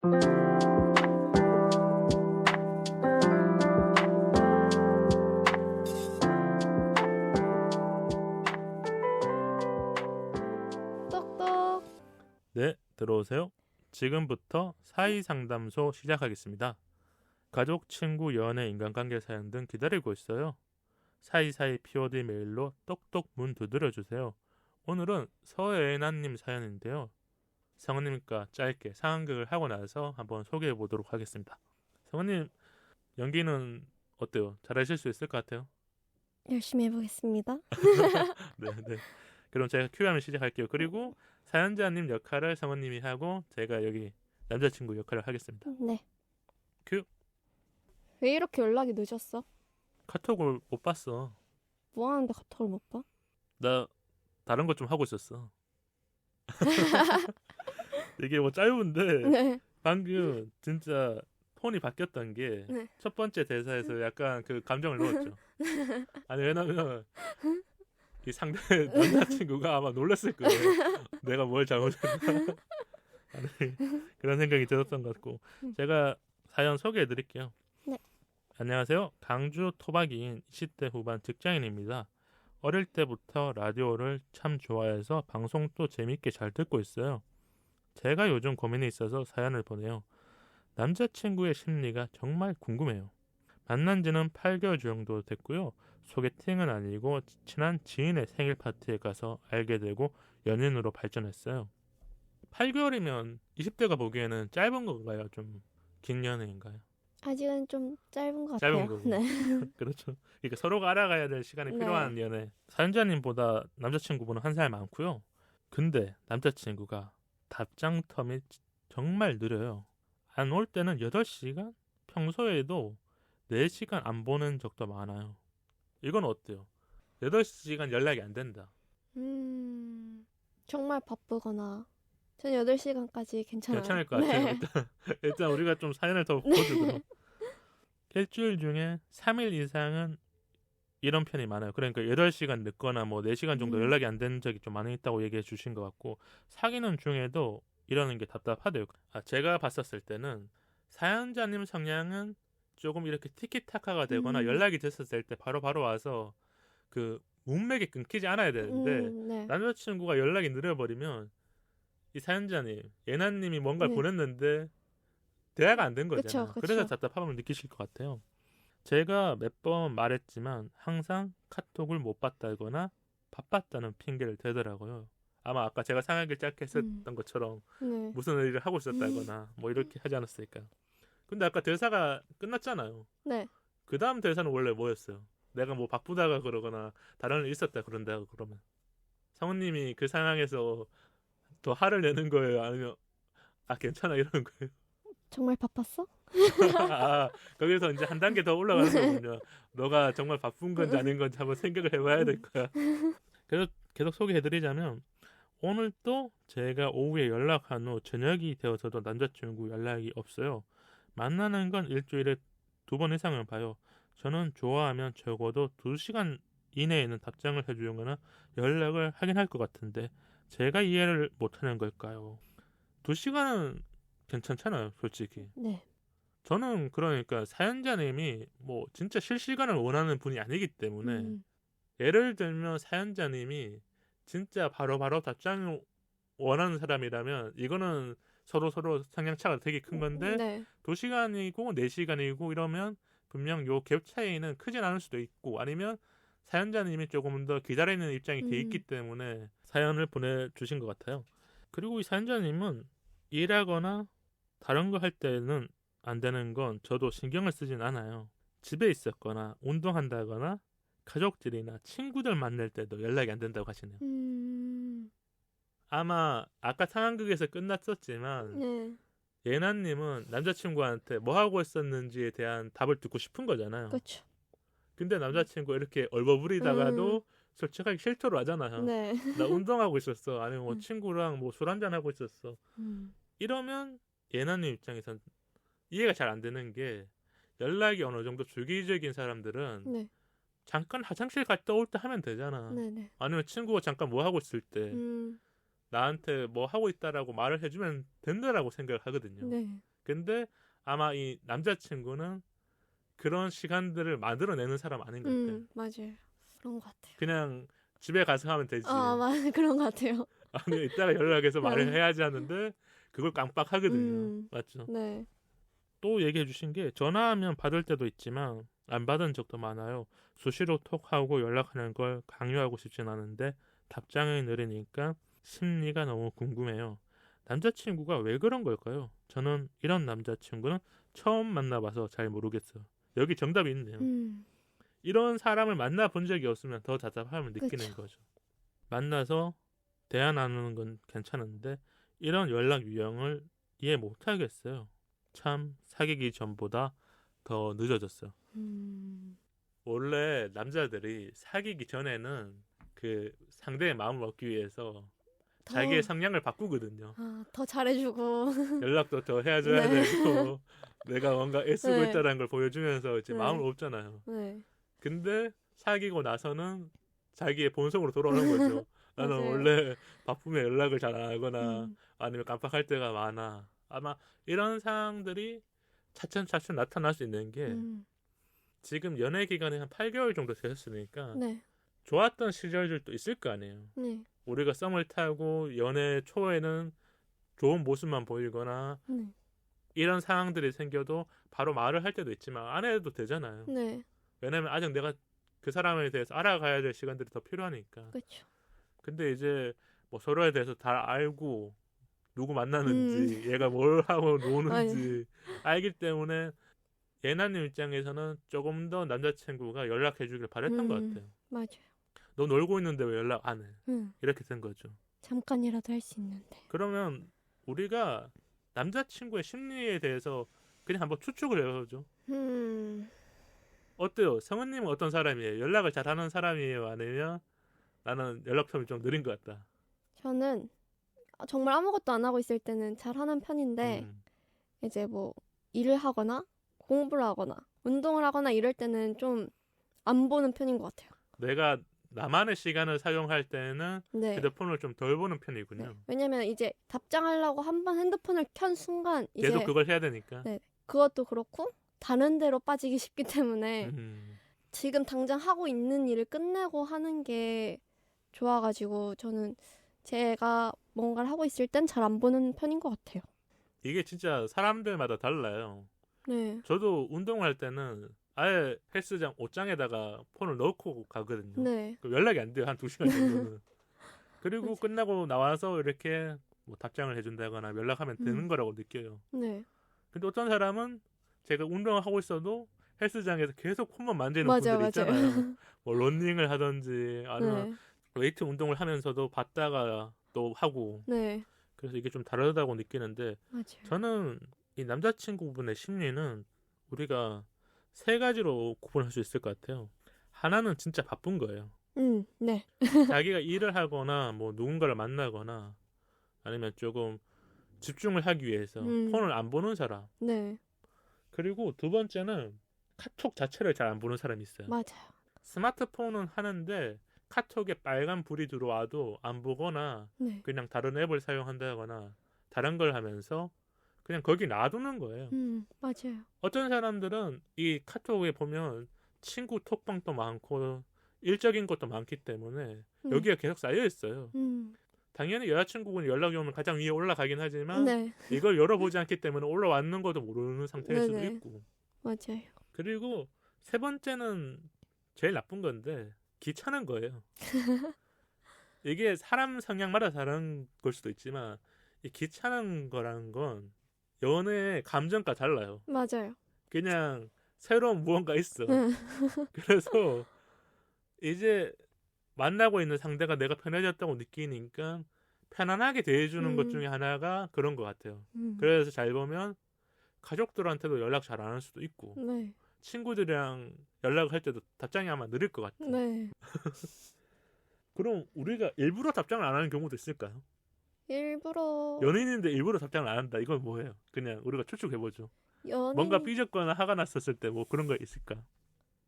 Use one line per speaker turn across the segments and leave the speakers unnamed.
똑똑.
네, 들어오세요. 지금부터 사이상담소 시작하겠습니다. 가족, 친구, 연애, 인간관계 사연 등 기다리고 있어요. 사이사이 POD 메일로 똑똑 문 두드려주세요. 오늘은 서예나님 사연인데요. 성우님과 짧게 상황극을 하고 나서 한번 소개해 보도록 하겠습니다. 성우님, 연기는 어때요? 잘하실 수 있을 것 같아요?
열심히 해보겠습니다.
네. 그럼 제가 큐하면 시작할게요. 그리고 사연자님 역할을 성우님이 하고 제가 여기 남자친구 역할을 하겠습니다.
네.
큐.
왜 이렇게 연락이 늦었어?
카톡을 못 봤어.
뭐 하는데 카톡을 못 봐?
나 다른 것 좀 하고 있었어. 이게 뭐 짧은데
네.
방금 진짜 톤이 바뀌었던 게 첫
네.
번째 대사에서 약간 그 감정을 넣었죠. 아니 왜냐면 이 상대 남자친구가 아마 놀랐을 거예요. 내가 뭘 잘못했나? 아니, 그런 생각이 들었던 것 같고 제가 사연 소개해 드릴게요.
네.
안녕하세요. 강주 토박이인 20대 후반 직장인입니다. 어릴 때부터 라디오를 참 좋아해서 방송도 재밌게 잘 듣고 있어요. 제가 요즘 고민이 있어서 사연을 보내요. 남자친구의 심리가 정말 궁금해요. 만난 지는 8개월 정도 됐고요. 소개팅은 아니고 친한 지인의 생일 파티에 가서 알게 되고 연인으로 발전했어요. 8개월이면 20대가 보기에는 짧은 건가요? 좀 긴 연애인가요?
아직은 좀 짧은 것
짧은
같아요.
거고.
네.
그렇죠. 그러니까 서로가 알아가야 될 시간이
네.
필요한 연애. 사연자님보다 남자친구분은 한 살 많고요. 근데 남자친구가 답장 텀이 정말 느려요. 안 올 때는 8시간? 평소에도 4시간 안 보는 적도 많아요. 이건 어때요? 8시간 연락이 안 된다.
정말 바쁘거나 전 8시간까지 괜찮아요.
괜찮을 것 같아요.
네.
일단 우리가 좀 사연을 더 보여주도록. 일주일 중에 3일 이상은 이런 편이 많아요. 그러니까 8시간 늦거나 뭐 4시간 정도 연락이 안 된 적이 좀 많이 있다고 얘기해 주신 것 같고 사귀는 중에도 이러는 게 답답하대요. 제가 봤었을 때는 사연자님 성향은 조금 이렇게 티키타카가 되거나 연락이 됐었을 때 바로바로 와서 그 문맥이 끊기지 않아야 되는데
네.
남자친구가 연락이 느려버리면 이 사연자님, 예나님이 뭔가를
네.
보냈는데 대화가 안 된 거잖아요.
그쵸.
그래서 답답함을 느끼실 것 같아요. 제가 몇 번 말했지만 항상 카톡을 못 봤다거나 바빴다는 핑계를 대더라고요. 아마 아까 제가 상하게 짧게 했었던 것처럼
네.
무슨 일을 하고 있었다거나 뭐 이렇게 하지 않았을까요? 근데 아까 대사가 끝났잖아요.
네.
그 다음 대사는 원래 뭐였어요? 내가 뭐 바쁘다가 그러거나 다른 일 있었다 그런다 그러면 성우님이 그 상황에서 더 화를 내는 거예요? 아니면 괜찮아 이러는 거예요?
정말 바빴어?
거기서 이제 한 단계 더 올라가는 거군요. 너가 정말 바쁜 건지 아닌 건지 한번 생각을 해봐야 될 거야. 그래서 계속 소개해드리자면 오늘 또 제가 오후에 연락한 후 저녁이 되어서도 남자친구 연락이 없어요. 만나는 건 일주일에 2번 이상을 봐요. 저는 좋아하면 적어도 2시간 이내에는 답장을 해주거나 연락을 하긴 할 것 같은데 제가 이해를 못하는 걸까요? 2시간은 괜찮잖아요, 솔직히.
네.
저는 그러니까 사연자님이 뭐 진짜 실시간을 원하는 분이 아니기 때문에 예를 들면 사연자님이 진짜 바로바로 답장을 원하는 사람이라면 이거는 서로 성향차가 되게 큰 건데
네.
2시간이고 4시간이고 이러면 분명 요 갭 차이는 크진 않을 수도 있고 아니면 사연자님이 조금 더 기다리는 입장이 돼 있기 때문에 사연을 보내주신 것 같아요. 그리고 이 사연자님은 일하거나 다른 거 할 때는 안 되는 건 저도 신경을 쓰진 않아요. 집에 있었거나 운동한다거나 가족들이나 친구들 만날 때도 연락이 안 된다고 하시네요. 아마 아까 상황극에서 끝났었지만
네.
예나님은 남자친구한테 뭐 하고 있었는지에 대한 답을 듣고 싶은 거잖아요.
그렇죠.
근데 남자친구가 이렇게 얼버무리다가도 솔직하게 실토를 하잖아요.
네.
나 운동하고 있었어. 아니면 뭐 친구랑 뭐 술 한잔 하고 있었어. 이러면 예나님 입장에선 이해가 잘 안 되는 게 연락이 어느 정도 주기적인 사람들은
네.
잠깐 화장실 갔다 올 때 하면 되잖아.
네네.
아니면 친구가 잠깐 뭐 하고 있을 때 나한테 뭐 하고 있다라고 말을 해주면 된다라고 생각을 하거든요.
네.
근데 아마 이 남자친구는 그런 시간들을 만들어내는 사람 아닌 것 같아요.
맞아요. 그런 것 같아요.
그냥 집에 가서 하면 되지.
맞아요. 그런 것 같아요.
아니 이따가 연락해서 말을 해야지 하는데 그걸 깜빡하거든요.
음,
맞죠?
네.
또 얘기해 주신 게 전화하면 받을 때도 있지만 안 받은 적도 많아요. 수시로 톡하고 연락하는 걸 강요하고 싶진 않은데 답장이 느리니까 심리가 너무 궁금해요. 남자친구가 왜 그런 걸까요? 저는 이런 남자친구는 처음 만나봐서 잘 모르겠어요. 여기 정답이 있네요. 이런 사람을 만나본 적이 없으면 더 답답함을 느끼는
그쵸.
거죠. 만나서 대화 나누는 건 괜찮은데 이런 연락 유형을 이해 못하겠어요. 참 사귀기 전보다 더 늦어졌어요. 원래 남자들이 사귀기 전에는 그 상대의 마음을 얻기 위해서 자기의 성향을 바꾸거든요.
더 잘해주고.
연락도 더 해줘야
네.
되고 내가 뭔가 애쓰고
네.
있다는 걸 보여주면서 이제
네.
마음을 얻잖아요.
네.
근데 사귀고 나서는 자기의 본성으로 돌아오는 거죠. 나는
맞아요.
원래 바쁘면 연락을 잘 안 하거나
음,
아니면 깜빡할 때가 많아. 아마 이런 상황들이 차츰차츰 나타날 수 있는 게 지금 연애 기간이 한 8개월 정도 되었으니까
네.
좋았던 시절들도 있을 거 아니에요.
네.
우리가 썸을 타고 연애 초에는 좋은 모습만 보이거나
네.
이런 상황들이 생겨도 바로 말을 할 때도 있지만 안 해도 되잖아요.
네.
왜냐면 아직 내가 그 사람에 대해서 알아가야 될 시간들이 더 필요하니까.
그렇죠.
근데 이제 뭐 서로에 대해서 다 알고 누구 만나는지 얘가 뭘 하고 노는지 알기 때문에 예나님 입장에서는 조금 더 남자친구가 연락해 주길 바랬던 것 같아요.
맞아요.
너 놀고 있는데 왜 연락 안 해?
응.
이렇게 된 거죠.
잠깐이라도 할 수 있는데.
그러면 우리가 남자친구의 심리에 대해서 그냥 한번 추측을 해보죠. 어때요? 성은님은 어떤 사람이에요? 연락을 잘하는 사람이에요? 아니면 나는 연락텀이 좀 느린 것 같다.
저는 정말 아무것도 안 하고 있을 때는 잘하는 편인데 이제 뭐 일을 하거나 공부를 하거나 운동을 하거나 이럴 때는 좀 안 보는 편인 것 같아요.
내가 나만의 시간을 사용할 때는
네.
휴대폰을 좀 덜 보는 편이군요.
네. 왜냐면 이제 답장하려고 한번 핸드폰을 켠 순간 이제
계속 그걸 해야 되니까.
네. 그것도 그렇고 다른 데로 빠지기 쉽기 때문에 지금 당장 하고 있는 일을 끝내고 하는 게 좋아가지고 저는 제가 뭔가를 하고 있을 땐 잘 안 보는 편인 것 같아요.
이게 진짜 사람들마다 달라요.
네.
저도 운동할 때는 아예 헬스장 옷장에다가 폰을 넣고 가거든요.
네.
그럼 연락이 안 돼요. 한 2시간 정도는. 그리고
맞아요.
끝나고 나와서 이렇게 뭐 답장을 해준다거나 연락하면 되는 거라고 느껴요.
네.
근데 어떤 사람은 제가 운동을 하고 있어도 헬스장에서 계속 폰만 만지는
맞아요,
분들이 있잖아요.
맞아요.
뭐 러닝을 하든지 아니면
네.
웨이트 운동을 하면서도 봤다가 또 하고
네.
그래서 이게 좀 다르다고 느끼는데
맞아요.
저는 이 남자친구분의 심리는 우리가 세 가지로 구분할 수 있을 것 같아요. 하나는 진짜 바쁜 거예요.
네.
자기가 일을 하거나 뭐 누군가를 만나거나 아니면 조금 집중을 하기 위해서 폰을 안 보는 사람.
네.
그리고 두 번째는 카톡 자체를 잘 안 보는 사람이 있어요.
맞아요.
스마트폰은 하는데 카톡에 빨간 불이 들어와도 안 보거나
네.
그냥 다른 앱을 사용한다거나 다른 걸 하면서 그냥 거기 놔두는 거예요.
맞아요.
어떤 사람들은 이 카톡에 보면 친구 톡방도 많고 일적인 것도 많기 때문에 여기가 계속 쌓여 있어요. 당연히 여자친구분이 연락이 오면 가장 위에 올라가긴 하지만
네.
이걸 열어보지 않기 때문에 올라왔는 것도 모르는 상태일 수도
네네.
있고.
맞아요.
그리고 세 번째는 제일 나쁜 건데 귀찮은 거예요. 이게 사람 성향마다 다른 걸 수도 있지만 이 귀찮은 거라는 건 연애의 감정과 달라요.
맞아요.
그냥 새로운 무언가 있어. 그래서 이제 만나고 있는 상대가 내가 편해졌다고 느끼니까 편안하게 대해주는 것 중에 하나가 그런 것 같아요. 그래서 잘 보면 가족들한테도 연락 잘 안 할 수도 있고
네.
친구들이랑 연락을 할 때도 답장이 아마 느릴 것 같아요.
네.
그럼 우리가 일부러 답장을 안 하는 경우도 있을까요?
일부러
연인인데 일부러 답장을 안 한다. 이건 뭐예요? 그냥 우리가 추측해보죠.
연인
뭔가 삐졌거나 화가 났었을 때 뭐 그런 거 있을까?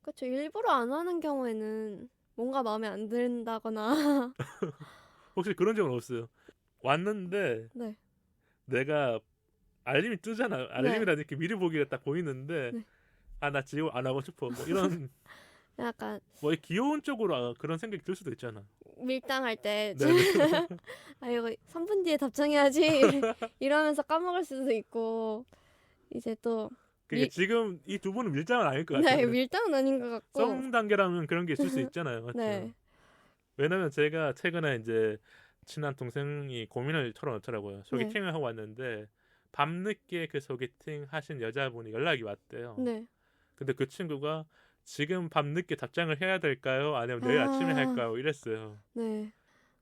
그렇죠. 일부러 안 하는 경우에는 뭔가 마음에 안 든다거나
혹시 그런 적은 없어요? 왔는데
네.
내가 알림이 뜨잖아. 알림이라는
네.
게 미리 보기가 딱 보이는데
네.
아, 나 지금 안 하고 싶어. 뭐 이런
약간
뭐 귀여운 쪽으로 그런 생각이 들 수도 있잖아.
밀당할 때
네네.
아 이거 3분 뒤에 답장해야지 이러면서 까먹을 수도 있고 이제 또
그게
밀-
지금 이 두 분은 밀당은 아닐 것
네,
같아요.
밀당은 아닌 것 같고
썸 단계라면 그런 게 있을 수 있잖아요. 맞죠?
네.
왜냐면 제가 최근에 이제 친한 동생이 고민을 털어놓더라고요. 소개팅을 하고 왔는데 밤늦게 그 소개팅 하신 여자분이 연락이 왔대요.
네.
근데 그 친구가 지금 밤늦게 답장을 해야 될까요? 아니면 내일 아침에 할까요? 이랬어요.
네.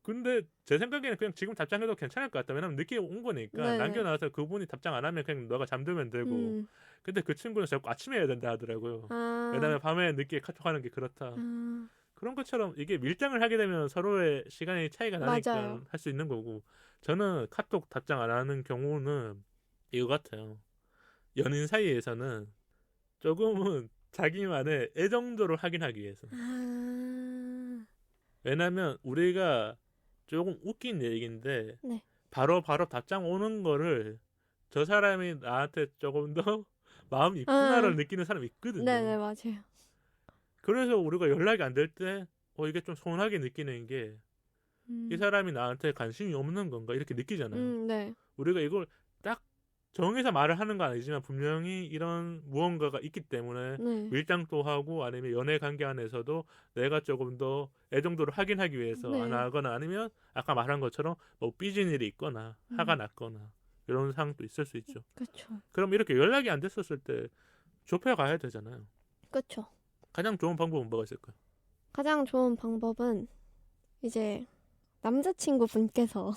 근데 제 생각에는 그냥 지금 답장해도 괜찮을 것 같다. 왜냐면 늦게 온 거니까
네네.
남겨놔서 그분이 답장 안 하면 그냥 너가 잠들면 되고.
음.
근데 그 친구는 자꾸 아침에 해야 된다 하더라고요.
아.
왜냐면 밤에 늦게 카톡하는 게 그렇다.
아.
그런 것처럼 이게 밀당을 하게 되면 서로의 시간의 차이가 나니까
맞아요.
할 수 있는 거고. 저는 카톡 답장 안 하는 경우는 이거 같아요. 연인 사이에서는 조금은 자기만의 애정도를 확인하기 위해서.
아.
왜냐면 우리가 조금 웃긴 얘기인데
네.
바로 답장 오는 거를 저 사람이 나한테 조금 더 마음이 있구나를 느끼는 사람이 있거든요.
네네 맞아요.
그래서 우리가 연락이 안 될 때 이게 좀 서운하게 느끼는 게 이 사람이 나한테 관심이 없는 건가 이렇게 느끼잖아요.
네.
우리가 이걸 딱 정해서 말을 하는 건 아니지만 분명히 이런 무언가가 있기 때문에
네.
밀당도 하고 아니면 연애 관계 안에서도 내가 조금 더 애정도를 확인하기 위해서
네.
안 하거나 아니면 아까 말한 것처럼 뭐 삐진 일이 있거나 화가 났거나 이런 상황도 있을 수 있죠.
그렇죠.
그럼 이렇게 연락이 안 됐었을 때 좁혀 가야 되잖아요.
그렇죠.
가장 좋은 방법은 뭐가 있을까요?
가장 좋은 방법은 이제 남자친구 분께서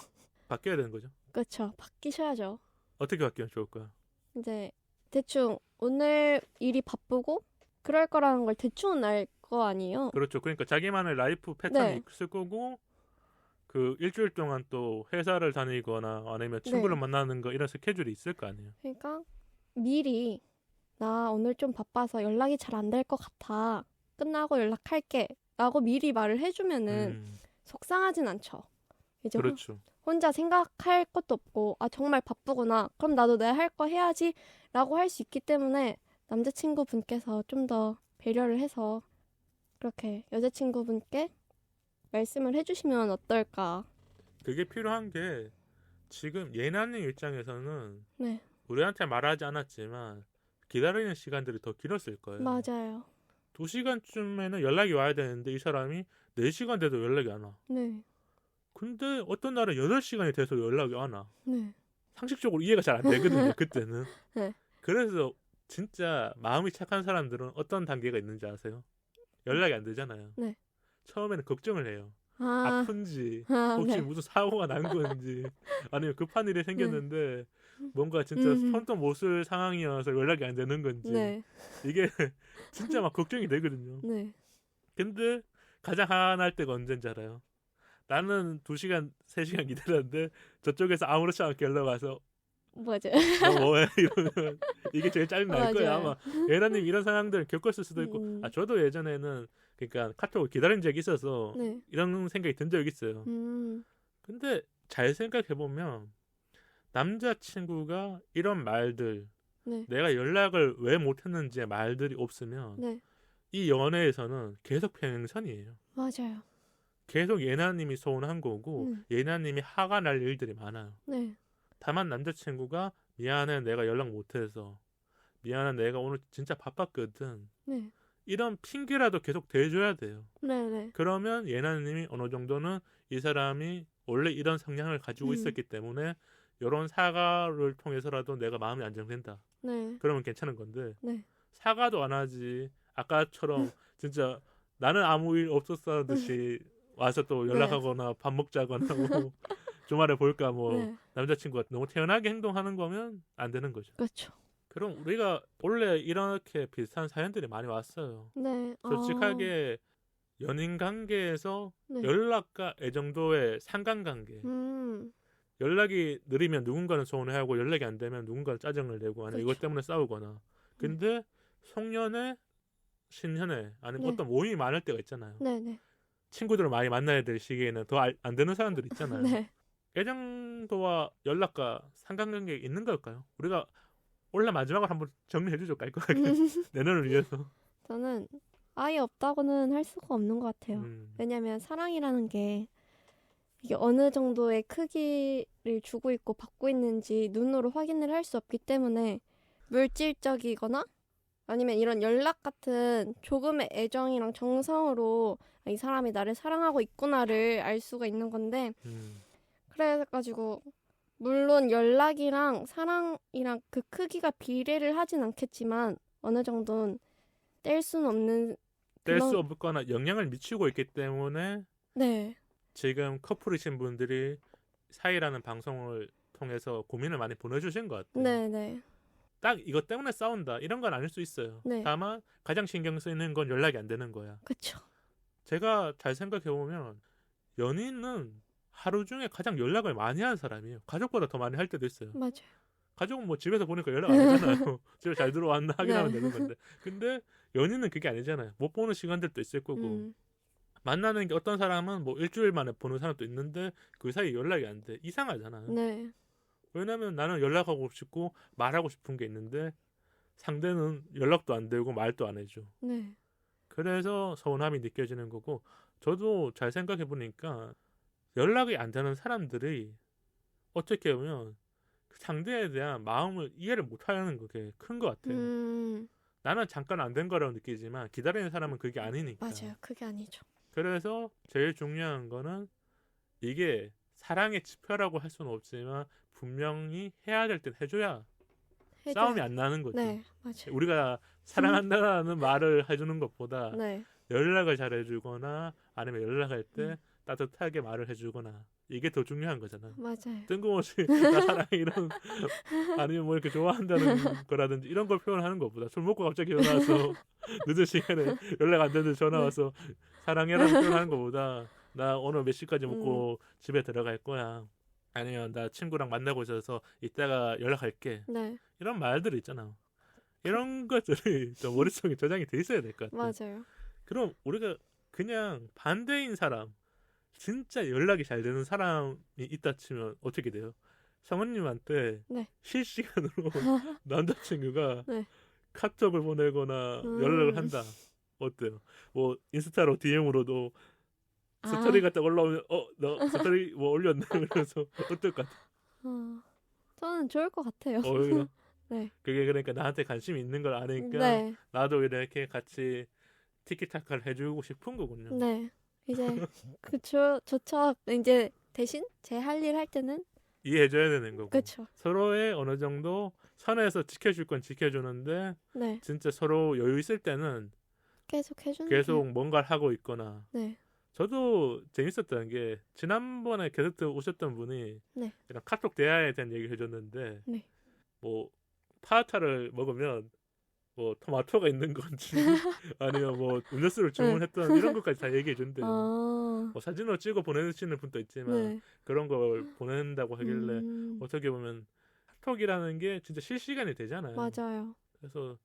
바뀌어야 되는 거죠.
그렇죠. 바뀌셔야죠.
어떻게 바뀌면 좋을까요?
이제 대충 오늘 일이 바쁘고 그럴 거라는 걸 대충은 알 거 아니에요.
그렇죠. 그러니까 자기만의 라이프 패턴이
네.
있을 거고 그 일주일 동안 또 회사를 다니거나 아니면 친구를
네.
만나는 거 이런 스케줄이 있을 거 아니에요.
그러니까 미리 나 오늘 좀 바빠서 연락이 잘 안 될 것 같아. 끝나고 연락할게. 라고 미리 말을 해주면은 속상하진 않죠. 이제
그렇죠.
혼자 생각할 것도 없고 아 정말 바쁘구나. 그럼 나도 내 할 거 해야지. 라고 할 수 있기 때문에 남자친구분께서 좀 더 배려를 해서 그렇게 여자친구분께 말씀을 해주시면 어떨까.
그게 필요한 게 지금 예나님 입장에서는
네.
우리한테 말하지 않았지만 기다리는 시간들이 더 길었을 거예요.
맞아요.
2시간쯤에는 연락이 와야 되는데 이 사람이 4시간 돼도 연락이 안 와.
네.
근데 어떤 날은 8시간이 돼서 연락이 안 와.
네.
상식적으로 이해가 잘 안 되거든요. 그때는.
네.
그래서 진짜 마음이 착한 사람들은 어떤 단계가 있는지 아세요? 연락이 안 되잖아요.
네.
처음에는 걱정을 해요.
아,
아픈지
아
혹시
네.
무슨 사고가 난 건지 아니면 급한 일이 생겼는데 뭔가 진짜
음.
손도 못 쓸 상황이어서 연락이 안 되는 건지
네.
이게 진짜 막 걱정이 되거든요.
네.
근데 가장 화날 때가 언제인지 알아요? 나는 2시간, 3시간 기다렸는데 저쪽에서 아무렇지 않게 연락 와서
맞아.
너 뭐해? 이러면 이게 제일 짜증날 거예요.
맞아요.
아마 예나님 이런 상황들을 겪었을 수도 있고 저도 예전에는 그러니까 카톡을 기다린 적이 있어서
네.
이런 생각이 든 적이 있어요. 근데 잘 생각해보면 남자친구가 이런 말들
네.
내가 연락을 왜 못했는지의 말들이 없으면
네.
이 연애에서는 계속 평행선이에요.
맞아요.
계속 예나님이 서운한 거고 예나님이 화가 날 일들이 많아요.
네.
다만 남자친구가 미안해 내가 연락 못해서 미안해 내가 오늘 진짜 바빴거든.
네.
이런 핑계라도 계속 대줘야 돼요.
네네.
그러면 예나님이 어느 정도는 이 사람이 원래 이런 성향을 가지고 있었기 때문에 이런 사과를 통해서라도 내가 마음이 안정된다.
네.
그러면 괜찮은 건데
네.
사과도 안 하지. 아까처럼 진짜 나는 아무 일 없었어 듯이 와서 또 연락하거나 밥 먹자거나 뭐 주말에 볼까 뭐
네.
남자친구가 너무 태연하게 행동하는 거면 안 되는 거죠.
그렇죠.
그럼 우리가 원래 이렇게 비슷한 사연들이 많이 왔어요.
네.
솔직하게 연인 관계에서
네.
연락과 애정도의 상관관계. 연락이 느리면 누군가는 서운해하고 연락이 안 되면 누군가는 짜증을 내고 아니면 이것 때문에 싸우거나. 근데 송년회, 신년회 아니면 어떤 모임이 많을 때가 있잖아요.
네네.
친구들을 많이 만나야 될 시기에는 더 안 되는 사람들 있잖아요.
네.
애정도와 연락과 상관관계 있는 걸까요? 우리가 원래 마지막으로 한번 정리해주죠, 깔끔하게. 내년을 위해서.
저는 아예 없다고는 할 수가 없는 것 같아요. 왜냐면 사랑이라는 게 이게 어느 정도의 크기를 주고 있고 받고 있는지 눈으로 확인을 할 수 없기 때문에 물질적이거나 아니면 이런 연락 같은 조금의 애정이랑 정성으로 이 사람이 나를 사랑하고 있구나를 알 수가 있는 건데 그래가지고 물론 연락이랑 사랑이랑 그 크기가 비례를 하진 않겠지만 어느 정도는 뗄 수는 없는
뗄 수 없거나 영향을 미치고 있기 때문에
네.
지금 커플이신 분들이 사이라는 방송을 통해서 고민을 많이 보내주신 것 같아요.
네네.
딱 이것 때문에 싸운다 이런 건 아닐 수 있어요.
네.
다만 가장 신경 쓰이는 건 연락이 안 되는 거야.
그쵸.
제가 잘 생각해보면 연인은 하루 중에 가장 연락을 많이 하는 사람이에요. 가족보다 더 많이 할 때도 있어요.
맞아요.
가족은 뭐 집에서 보니까 연락 안 하잖아요. 집에 잘 들어왔나 확인하면
네.
되는 건데. 근데 연인은 그게 아니잖아요. 못 보는 시간들도 있을 거고 만나는 게 어떤 사람은 뭐 일주일 만에 보는 사람도 있는데 그 사이에 연락이 안 돼. 이상하잖아요.
네.
왜냐면 나는 연락하고 싶고 말하고 싶은 게 있는데 상대는 연락도 안 되고 말도 안 해줘.
네.
그래서 서운함이 느껴지는 거고 저도 잘 생각해 보니까 연락이 안 되는 사람들이 어떻게 보면 그 상대에 대한 마음을 이해를 못하는 게 큰 것 같아요. 나는 잠깐 안 된 거라고 느끼지만 기다리는 사람은 그게 아니니까.
맞아요. 그게 아니죠.
그래서 제일 중요한 거는 이게 사랑의 지표라고 할 수는 없지만 분명히 해야 될 땐 해줘야 싸움이 안 나는 거지.
네, 맞아요.
우리가 사랑한다는 말을 해주는 것보다
네.
연락을 잘 해주거나 아니면 연락할 때 따뜻하게 말을 해주거나 이게 더 중요한 거잖아.
맞아요.
뜬금없이 나 사랑해 이런 아니면 뭐 이렇게 좋아한다는 거라든지 이런 걸 표현하는 것보다 술 먹고 갑자기 전화 와서 늦은 시간에 연락 안 되는데 전화 와서 사랑해라고 표현하는 것보다 나 오늘 몇 시까지 먹고 집에 들어갈 거야. 아니면 나 친구랑 만나고 있어서 이따가 연락할게.
네.
이런 말들 있잖아. 이런 것들이 좀 머릿속에 저장이 돼 있어야 될 것 같아.
맞아요.
그럼 우리가 그냥 반대인 사람 진짜 연락이 잘 되는 사람이 있다 치면 어떻게 돼요? 성원님한테
네.
실시간으로 남자친구가
네.
카톡을 보내거나 연락을 한다. 어때요? 뭐 인스타로 DM으로도 스토리 같다 올라오면 너 스토리 뭐 올렸나? 그래서 어떨 것 같아?
저는 좋을 것 같아요. 네.
그게 그러니까 나한테 관심이 있는 걸 아니까
네.
나도 이렇게 같이 티키타카를 해주고 싶은 거군요.
네. 이제 좋죠. 이제 대신 제 할 일 할 때는
이해해줘야 되는 거고.
그렇죠.
서로의 어느 정도 선에서 지켜줄 건 지켜주는데
네.
진짜 서로 여유 있을 때는
계속 해주는
계속 뭔가를 하고 있거나.
네.
저도 재밌었던 게 지난번에 게스트 오셨던 분이
네.
이런 카톡 대화에 대한 얘기를 해줬는데
네.
뭐 파스타를 먹으면 뭐 토마토가 있는 건지 아니면 뭐 음료수를 주문했던 이런 것까지 다 얘기해 준대요. 뭐 사진으로 찍어 보내시는 분도 있지만
네.
그런 걸 보낸다고 하길래 어떻게 보면 카톡이라는 게 진짜 실시간이 되잖아요.
맞아요.
그래서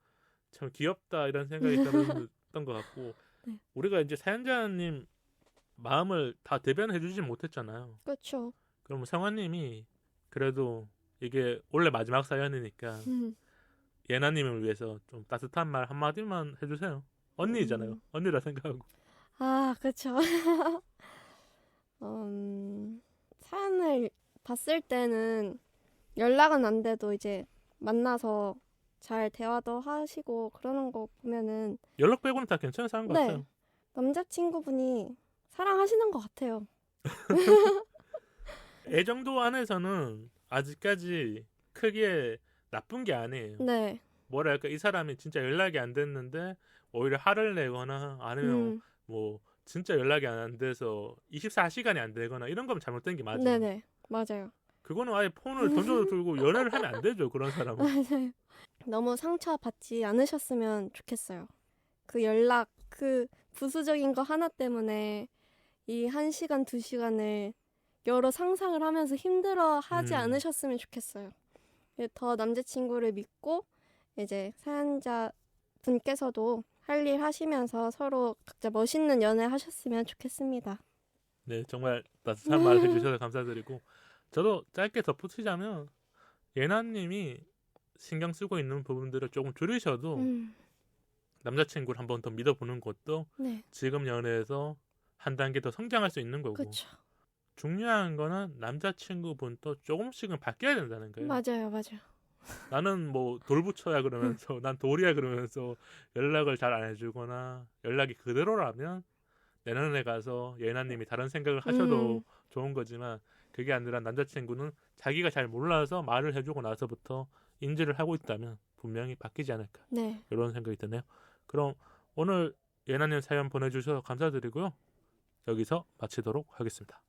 참 귀엽다 이런 생각이 들었던 것 같고
네.
우리가 이제 사연자님 마음을 다 대변해 주지 못했잖아요.
그렇죠.
그럼 성화님이 그래도 이게 원래 마지막 사연이니까 예나님을 위해서 좀 따뜻한 말 한마디만 해주세요. 언니잖아요. 언니라 생각하고.
그렇죠. 사연을 봤을 때는 연락은 안 돼도 이제 만나서 잘 대화도 하시고 그러는 거 보면은
연락 빼고는 다 괜찮은 사람
네.
같아요.
남자친구분이 사랑하시는 것 같아요.
애정도 안에서는 아직까지 크게 나쁜 게 아니에요.
네.
뭐랄까 이 사람이 진짜 연락이 안 됐는데 오히려 화를 내거나 아니면 뭐 진짜 연락이 안 돼서 24시간이 안 되거나 이런 거면 잘못된 게 맞아요.
네네. 맞아요.
그거는 아예 폰을 던져도 들고 연애를 하면 안 되죠. 그런 사람은.
맞아요. 너무 상처받지 않으셨으면 좋겠어요. 그 연락, 그 부수적인 거 하나 때문에 이 1시간, 2시간을 여러 상상을 하면서 힘들어 하지 않으셨으면 좋겠어요. 더 남자친구를 믿고 이제 사연자 분께서도 할 일 하시면서 서로 각자 멋있는 연애 하셨으면 좋겠습니다.
네, 정말 따뜻한 말 해주셔서 감사드리고 저도 짧게 덧붙이자면 예나님이 신경 쓰고 있는 부분들을 조금 줄이셔도 남자친구를 한번 더 믿어보는 것도
네.
지금 연애에서 한 단계 더 성장할 수 있는 거고
그렇죠.
중요한 거는 남자친구분도 조금씩은 바뀌어야 된다는 거예요.
맞아요.
나는 뭐 돌부처야 그러면서 난 돌이야 그러면서 연락을 잘 안 해주거나 연락이 그대로라면 내년에 가서 예나님이 다른 생각을 하셔도 좋은 거지만 그게 아니라 남자친구는 자기가 잘 몰라서 말을 해주고 나서부터 인지를 하고 있다면 분명히 바뀌지 않을까
네.
이런 생각이 드네요. 그럼 오늘 예나님 사연 보내주셔서 감사드리고요. 여기서 마치도록 하겠습니다.